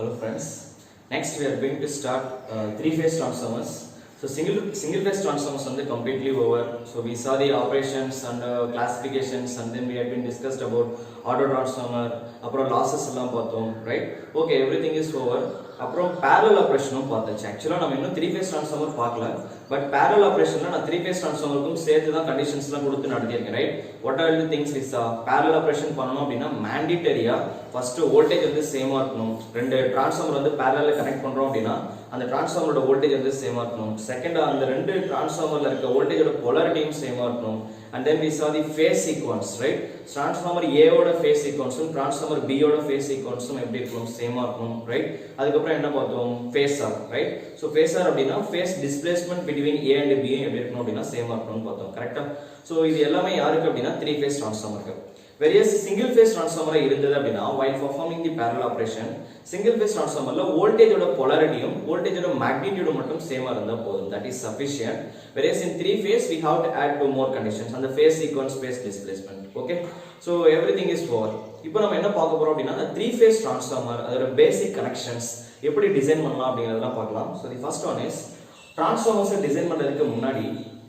Hello friends. Next we are going to start three-phase transformers. So single-phase transformers are completely over. So we saw the operations and classifications, and then we have been discussed about auto transformer, apro losses எல்லாம் பார்த்தோம், right? Okay, everything is over. அப்புறம் parallel operationம் பார்த்தாச்சு. Actually நம்ம இன்னும் three-phase transformer பார்க்கல, but parallel operationல நான் three-phase transformerக்கும் சேர்த்து தான் conditions-லாம் கொடுத்து நடத்தியிருக்கேன், right? What are the things we saw? Parallel operation பண்ணனும் அப்படினா mandatory-ஆ first voltage வந்து சேமா இருக்கணும். ரெண்டு transformer வந்து parallel connect பண்றோம் அப்படினா அந்த transformer-ஓட voltage வந்து சேமா இருக்கணும். Second, அந்த ரெண்டு transformer-ல இருக்க voltage-ஓட polarity-யும் சேமா இருக்கணும். And then we saw the phase sequence, right? Transformer A ஓட phase sequence and transformer B ஓட phase sequence எப்படி இருக்கும், சேமா இருக்கும், right? அதுக்கு அப்புறம் என்ன பார்த்தோம், phasor, right? So phasor அப்படினா phase displacement between A and B எப்படி இருக்கும் அப்படினா சேமா இருக்கும்னு பார்த்தோம், கரெக்ட்டா? So இது எல்லாமே யாருக்கு அப்படினா three phase transformer க்கு. Whereas single phase transformer இருந்தது அப்படினா while performing the parallel operation, single phase transformerல voltage ஓட polarityயும் voltage ஓட magnitude மட்டும் சேமா இருந்தா போதும், that is sufficient. Whereas in three phase we have to add two more conditions, and the phase sequence, phase displacement. Okay, so everything is over. இப்போ நம்ம என்ன பார்க்க போறோம் அப்படினா the three phase transformer அதோட basic connections எப்படி design பண்ணலாம் அப்படிங்கறதெல்லாம் பார்க்கலாம். So the first one is transformers design பண்றதுக்கு முன்னாடி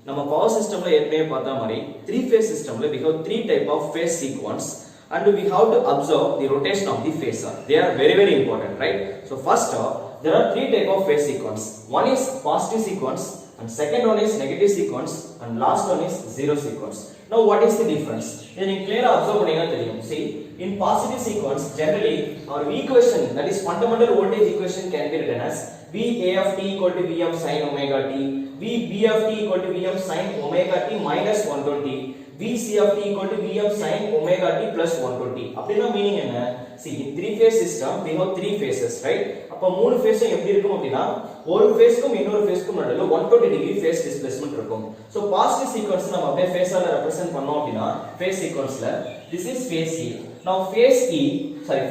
நம்ம பவர் சிஸ்டம்ல ஏற்கனவே பார்த்த மாதிரி three phase systemல we have three type of phase sequence, and we have to observe the rotation of the phasor. They are very important, right? So first there are three type of phase sequence. One is positive sequence, and second one is negative sequence, and last one is zero sequence. Now what is the difference? Then you clearly observe பண்ணீங்கன்னா தெரியும். See, in positive sequence generally our equation, that is fundamental voltage equation, can be written as V A of t equal to V of sin omega t, V B of t equal to V of sin omega t minus 120, V C of t equal to V of sin omega t plus 120. அப்படினா meaning என்ன? See, in three phase system we have three phases, right? அப்ப மூணு phase எப்படி இருக்கும் அப்படினா ஒரு phase-க்கும் இன்னொரு phase-க்கும் நடுவுல 120 degree phase displacement இருக்கும். So positive sequence நம்ம அப்படியே phasor-ல ரெப்ரசன்ட் பண்ணோம் அப்படினா phase sequence-ல this is phase E. Now phase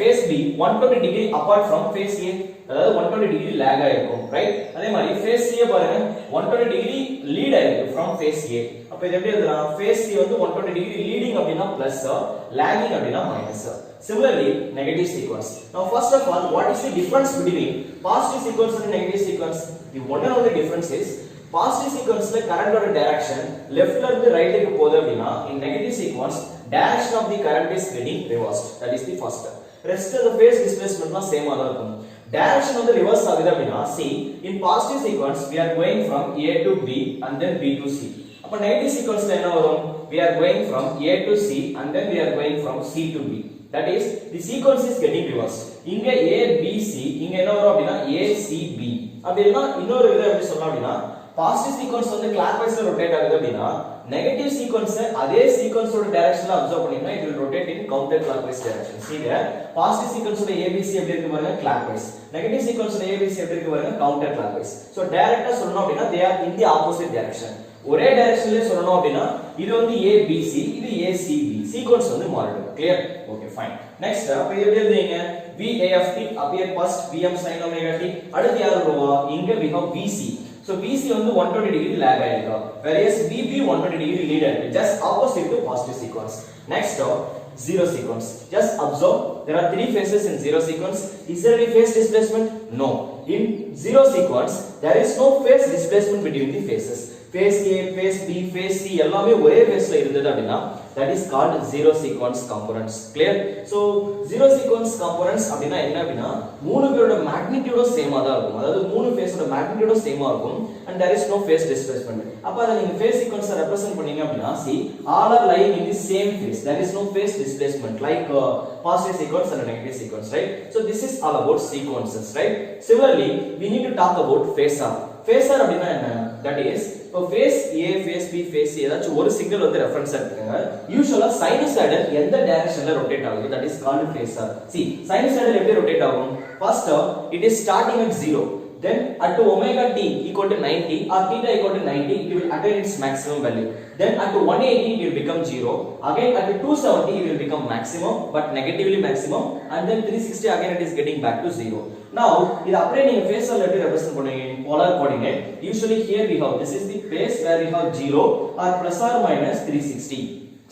phase B 120 degree apart from phase A, அதாவது 120 degree lag ஆயிருக்கும், right? அதே மாதிரி phase C பாருங்க 120 degree lead ஆயிருக்கு from phase A. அப்ப இது எப்படி எழுதலாம்? phase C வந்து 120 degree leading அப்படினா plus, lagging அப்படினா minus. Similarly, negative sequence. Now first of all, what is the difference between positive sequence and negative sequence? The one and only difference is positive sequence la current oda direction left la irundhu right ku போகுது அப்படினா in negative sequence direction of the current is getting reversed. That is the first. Rest of the phase displacement la same ah இருக்கும். Direction வந்து reverse ஆகுது அப்படினா see, in positive sequence we are going from A to B and then B to C. அப்ப negative sequence ல என்ன வரும்? We are going from A to C and then we are going from C to B. That is, the sequence is getting reversed. இங்க A B C, இங்க என்ன வரும் அப்படினா A C B. அப்படினா இன்னொரு விதம் எப்படி சொல்லலாம் அப்படினா positive sequence வந்து clockwise ல rotate ஆகுது அப்படினா negative sequence அதே sequence ஓட direction ல observe பண்ணீங்கன்னா it will rotate in counter clockwise direction. See there, positive sequence ஓட ABC எப்படி இருக்கு பாருங்க, clockwise. Negative sequence ஓட ABC எப்படி இருக்கு பாருங்க, counter clockwise. So direct ஆ சொல்லணும் அப்படினா they are in the opposite direction. ஒரே டைரக்ஷன்ல சொல்லணும் அப்படினா இது வந்து ABC, இது ACB. சீக்வென்ஸ் வந்து மாறிடும். கிளியர்? Okay, fine. நெக்ஸ்ட் அப்ப இது எப்படி எழுதுவீங்க? VA of t appear first, VM sin omega t. அடுத்து யார் வருவா? இங்க we have VC. So VC வந்து 120 degree lag ஆயிருக்கு. Whereas VB 120 degree lead ஆயிருக்கு. Just opposite to positive sequence. Next zero sequence. Just observe, there are three phases in zero sequence. Is there any phase displacement? No. In zero sequence there is no phase displacement between the phases. Phase A, phase B, phase C எல்லாமே ஒரே phaseல இருந்தது அப்படினா that is called zero sequence components. Clear? So zero sequence components அப்படினா என்ன அப்படினா மூணு பேரோட magnitude சேமா தான் இருக்கும். அதாவது மூணு phaseோட magnitude சேமா இருக்கும் and there is no phase displacement. அப்ப அத நீங்க phase sequence ரெப்ரசன்ட் பண்ணீங்க அப்படினா see, all are lying in the same phase. There is no phase displacement like positive sequence and negative sequence, right? So this is all about sequences, right? Similarly, we need to talk about phasor. Phasor அப்படினா என்ன? That is, இப்போ phase A, phase B, phase C ஏதாச்சும் ஒரு signal வந்து reference எடுத்துக்கங்க. யூசுவலா sinusoidal எந்த டைரக்ஷன்ல rotate ஆகுது, that is called phasor. See, sinusoidal எப்படி ரொட்டேட் ஆகும்? First, it is starting at 0. Then at omega t equal to 90 or theta equal to 90, it will attain its maximum value. Then at 180 it will become 0. Again at 270 it will become maximum, but negatively maximum, and then 360 again it is getting back to 0. Now இது அப்படியே நீங்க phasor ல எப்படி represent பண்ணுவீங்க? In polar coordinate. Usually here we have, this is the phase where we have 0 or plus or minus 360.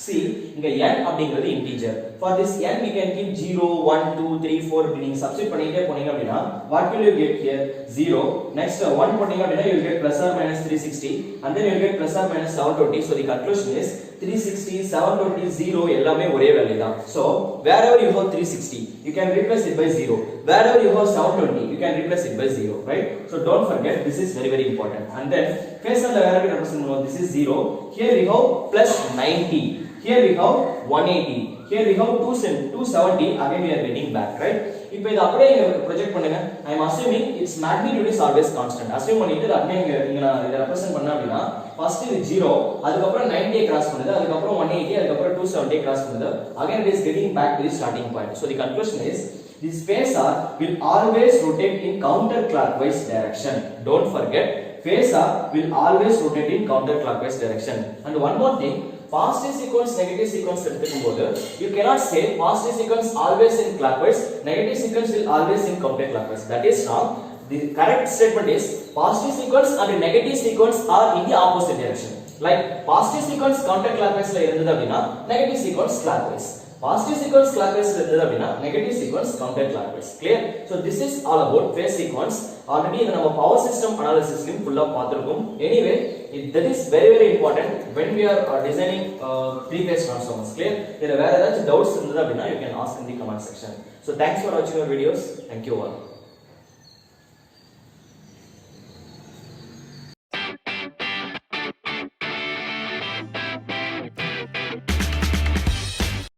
See, இங்க n அப்படிங்கிறது integer. For this n we can keep 0, 1, 2, 3, 4 அப்படி நீங்க substitute பண்ணிட்டே போனீங்க அப்படினா what will you get here? 0. Next 1 போட்டீங்க அப்படினா you will get plus or minus 360 and then you will get plus or minus 720. So the conclusion is 360, 720, 0 எல்லாமே ஒரே value தான். So wherever you have 360 you can replace it by 0. Wherever you have 720 you can replace it by 0, right? So don't forget, this is very very important. And then phasor la wherever represent பண்ணுவோம், this is 0. Here we have plus 90. Here we have 180. Here we have 270. Again we are getting back, right? இப்போ இத அப்படியே project பண்ணுங்க. I am assuming its magnitude is always constant. Assume பண்ணிட்டு அப்படியே நீங்க நான் இத ரெப்ரசன்ட் பண்ணா அப்படினா ஃபர்ஸ்ட் இது 0, அதுக்கு அப்புறம் 90 கிராஸ் பண்ணுது, அதுக்கு அப்புறம் 180, அதுக்கு அப்புறம் 270 கிராஸ் பண்ணுது. Again it is getting back to the starting point. So the conclusion is this phasor will always rotate in counterclockwise direction. Don't forget, phasor will always rotate in counterclockwise direction. And one more thing, positive sequence negative sequence எடுத்துக்கும்போது you cannot say positive sequence always in clockwise, negative sequence will always in counterclockwise. That is wrong. The correct statement is positive sequence and negative sequence are in the opposite direction. Like positive sequence counterclockwise ல இருந்தது அப்படினா negative sequence clockwise, positive sequence clockwise ல இருந்தது அப்படினா negative sequence counterclockwise. Clear? So this is all about phase sequence. Already இத நம்ம power system analysis ல ஃபுல்லா பார்த்திருக்கோம். Anyway, that is very very important when we are designing three phase transformers. Clear? There are வேற ஏதாச்சும் doubts இருந்தது அப்படினா you can ask in the comment section. So thanks for watching our videos. Thank you all.